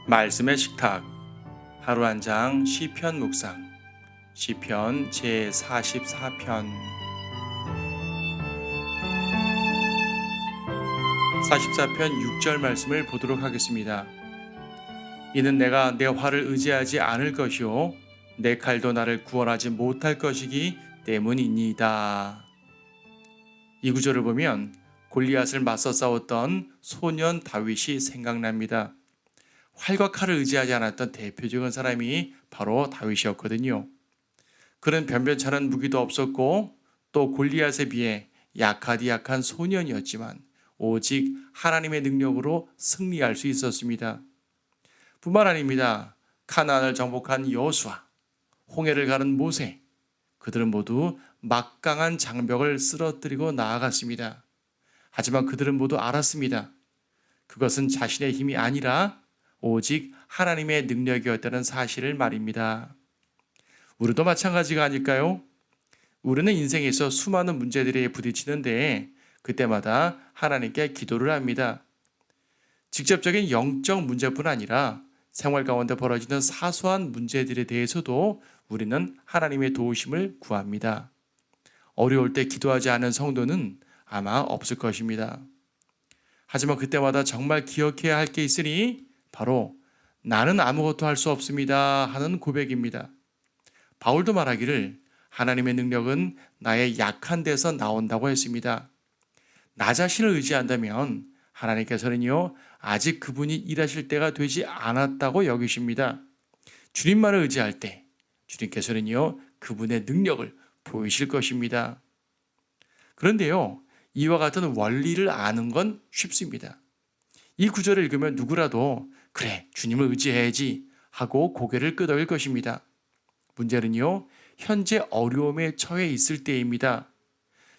말씀의 식탁 하루 한 장 시편 묵상 시편 제44편 44편 6절 말씀을 보도록 하겠습니다. 이는 내가 내 활을 의지하지 않을 것이요 내 칼도 나를 구원하지 못할 것이기 때문이니이다. 이 구절을 보면 골리앗을 맞서 싸웠던 소년 다윗이 생각납니다. 활과 칼을 의지하지 않았던 대표적인 사람이 바로 다윗이었거든요. 그는 변변찮은 무기도 없었고 또 골리앗에 비해 약한 소년이었지만 오직 하나님의 능력으로 승리할 수 있었습니다. 뿐만 아닙니다. 가나안을 정복한 여호수아, 홍해를 가른 모세, 그들은 모두 막강한 장벽을 쓰러뜨리고 나아갔습니다. 하지만 그들은 모두 알았습니다. 그것은 자신의 힘이 아니라 오직 하나님의 능력이었다는 사실을 말입니다. 우리도 마찬가지가 아닐까요? 우리는 인생에서 수많은 문제들에 부딪히는데 그때마다 하나님께 기도를 합니다. 직접적인 영적 문제뿐 아니라 생활 가운데 벌어지는 사소한 문제들에 대해서도 우리는 하나님의 도우심을 구합니다. 어려울 때 기도하지 않은 성도는 아마 없을 것입니다. 하지만 그때마다 정말 기억해야 할 게 있으니 바로 나는 아무것도 할 수 없습니다 하는 고백입니다. 바울도 말하기를 하나님의 능력은 나의 약한 데서 나온다고 했습니다. 나 자신을 의지한다면 하나님께서는요 아직 그분이 일하실 때가 되지 않았다고 여기십니다. 주님만을 의지할 때 주님께서는요 그분의 능력을 보이실 것입니다. 그런데요 이와 같은 원리를 아는 건 쉽습니다. 이 구절을 읽으면 누구라도 그래 주님을 의지해야지 하고 고개를 끄덕일 것입니다. 문제는요 현재 어려움에 처해 있을 때입니다.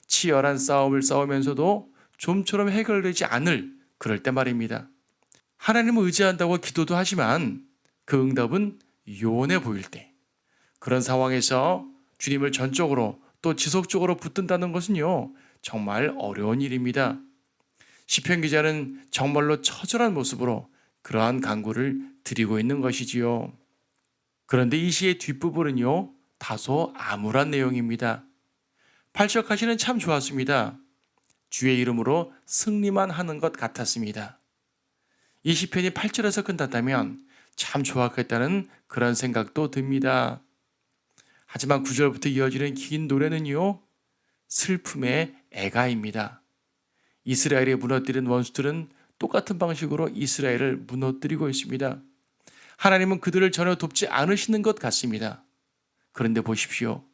치열한 싸움을 싸우면서도 좀처럼 해결되지 않을 그럴 때 말입니다. 하나님을 의지한다고 기도도 하지만 그 응답은 요원해 보일 때, 그런 상황에서 주님을 전적으로 또 지속적으로 붙든다는 것은요 정말 어려운 일입니다. 시편 기자는 정말로 처절한 모습으로 그러한 간구를 드리고 있는 것이지요. 그런데 이 시의 뒷부분은요 다소 암울한 내용입니다. 8절까지는 참 좋았습니다. 주의 이름으로 승리만 하는 것 같았습니다. 이 시편이 8절에서 끝났다면 참 좋았겠다는 그런 생각도 듭니다. 하지만 9절부터 이어지는 긴 노래는요 슬픔의 애가입니다. 이스라엘이 무너뜨린 원수들은 똑같은 방식으로 이스라엘을 무너뜨리고 있습니다. 하나님은 그들을 전혀 돕지 않으시는 것 같습니다. 그런데 보십시오.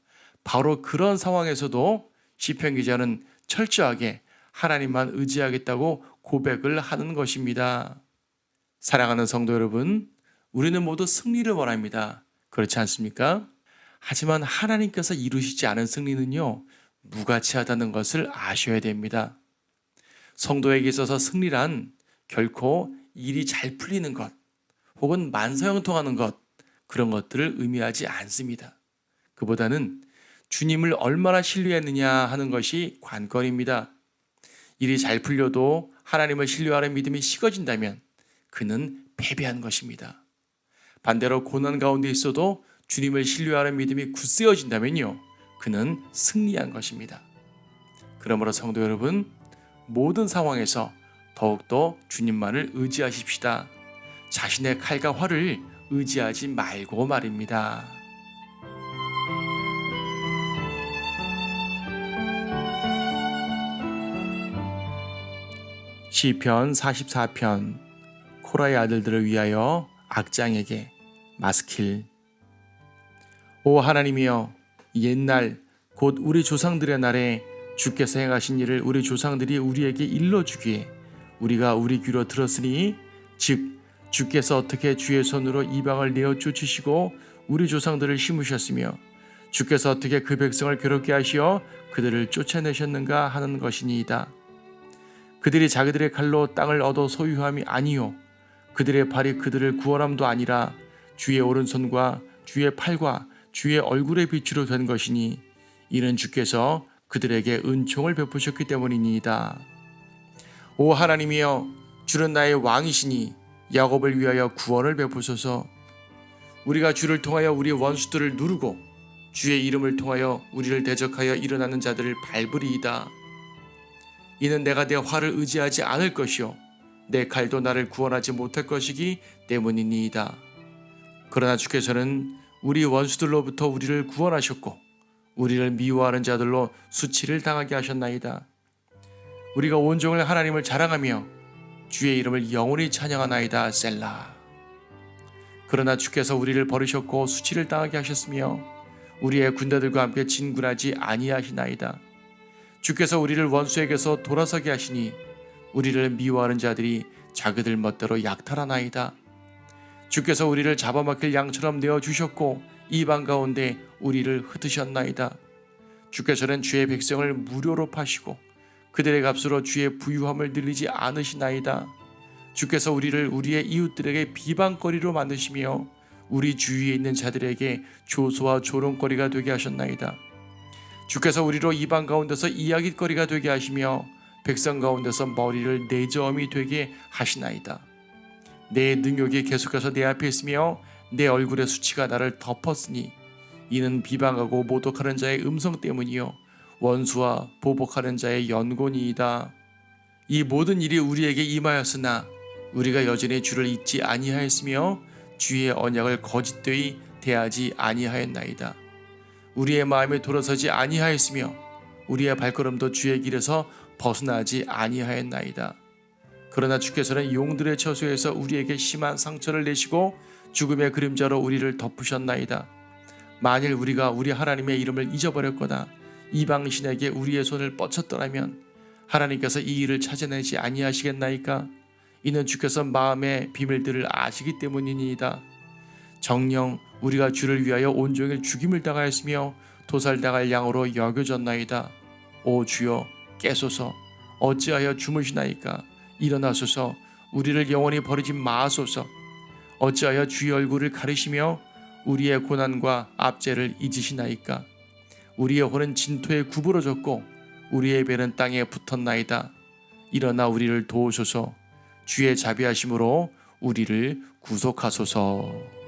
바로 그런 상황에서도 시편 기자는 철저하게 하나님만 의지하겠다고 고백을 하는 것입니다. 사랑하는 성도 여러분, 우리는 모두 승리를 원합니다. 그렇지 않습니까? 하지만 하나님께서 이루시지 않은 승리는요, 무가치하다는 것을 아셔야 됩니다. 성도에게 있어서 승리란 결코 일이 잘 풀리는 것, 혹은 만사형통하는 것, 그런 것들을 의미하지 않습니다. 그보다는 주님을 얼마나 신뢰했느냐 하는 것이 관건입니다. 일이 잘 풀려도 하나님을 신뢰하는 믿음이 식어진다면 그는 패배한 것입니다. 반대로 고난 가운데 있어도 주님을 신뢰하는 믿음이 굳세어진다면요, 그는 승리한 것입니다. 그러므로 성도 여러분, 모든 상황에서 더욱더 주님만을 의지하십시다. 자신의 칼과 활을 의지하지 말고 말입니다. 시편 44편 코라의 아들들을 위하여 악장에게 마스킬. 오 하나님이여, 옛날 곧 우리 조상들의 날에 주께서 행하신 일을 우리 조상들이 우리에게 일러주기에 우리가 우리 귀로 들었으니 즉 주께서 어떻게 주의 손으로 이방을 내어 쫓으시고 우리 조상들을 심으셨으며 주께서 어떻게 그 백성을 괴롭게 하시어 그들을 쫓아내셨는가 하는 것이니이다. 그들이 자기들의 칼로 땅을 얻어 소유함이 아니요 그들의 발이 그들을 구원함도 아니라 주의 오른손과 주의 팔과 주의 얼굴의 빛으로 된 것이니 이는 주께서 그들에게 은총을 베푸셨기 때문이니이다. 오 하나님이여, 주는 나의 왕이시니 야곱을 위하여 구원을 베푸소서. 우리가 주를 통하여 우리 원수들을 누르고 주의 이름을 통하여 우리를 대적하여 일어나는 자들을 밟으리이다. 이는 내가 내 활을 의지하지 않을 것이요 내 칼도 나를 구원하지 못할 것이기 때문이니이다. 그러나 주께서는 우리 원수들로부터 우리를 구원하셨고 우리를 미워하는 자들로 수치를 당하게 하셨나이다. 우리가 온종일 하나님을 자랑하며 주의 이름을 영원히 찬양하나이다. 셀라. 그러나 주께서 우리를 버리셨고 수치를 당하게 하셨으며 우리의 군대들과 함께 진군하지 아니하시나이다. 주께서 우리를 원수에게서 돌아서게 하시니 우리를 미워하는 자들이 자기들 멋대로 약탈하나이다. 주께서 우리를 잡아먹힐 양처럼 내어주셨고 이방 가운데 우리를 흩으셨나이다. 주께서는 주의 백성을 무료로 파시고 그들의 값으로 주의 부유함을 늘리지 않으시나이다. 주께서 우리를 우리의 이웃들에게 비방거리로 만드시며 우리 주위에 있는 자들에게 조소와 조롱거리가 되게 하셨나이다. 주께서 우리로 이방 가운데서 이야깃거리가 되게 하시며 백성 가운데서 머리를 내저음이 되게 하시나이다. 내 능욕이 계속해서 내 앞에 있으며 내 얼굴의 수치가 나를 덮었으니 이는 비방하고 모독하는 자의 음성 때문이요 원수와 보복하는 자의 연곤이이다. 이 모든 일이 우리에게 임하였으나 우리가 여전히 주를 잊지 아니하였으며 주의 언약을 거짓되이 대하지 아니하였나이다. 우리의 마음에 돌아서지 아니하였으며 우리의 발걸음도 주의 길에서 벗어나지 아니하였나이다. 그러나 주께서는 용들의 처소에서 우리에게 심한 상처를 내시고 죽음의 그림자로 우리를 덮으셨나이다. 만일 우리가 우리 하나님의 이름을 잊어버렸거나 이방신에게 우리의 손을 뻗쳤더라면 하나님께서 이 일을 찾아내지 아니하시겠나이까? 이는 주께서 마음의 비밀들을 아시기 때문이니이다. 정녕 우리가 주를 위하여 온종일 죽임을 당하였으며 도살당할 양으로 여겨졌나이다. 오 주여 깨소서. 어찌하여 주무시나이까? 일어나소서. 우리를 영원히 버리지 마소서. 어찌하여 주의 얼굴을 가리시며 우리의 고난과 압제를 잊으시나이까? 우리의 혼은 진토에 구부러졌고 우리의 배는 땅에 붙었나이다. 일어나 우리를 도우소서. 주의 자비하심으로 우리를 구속하소서.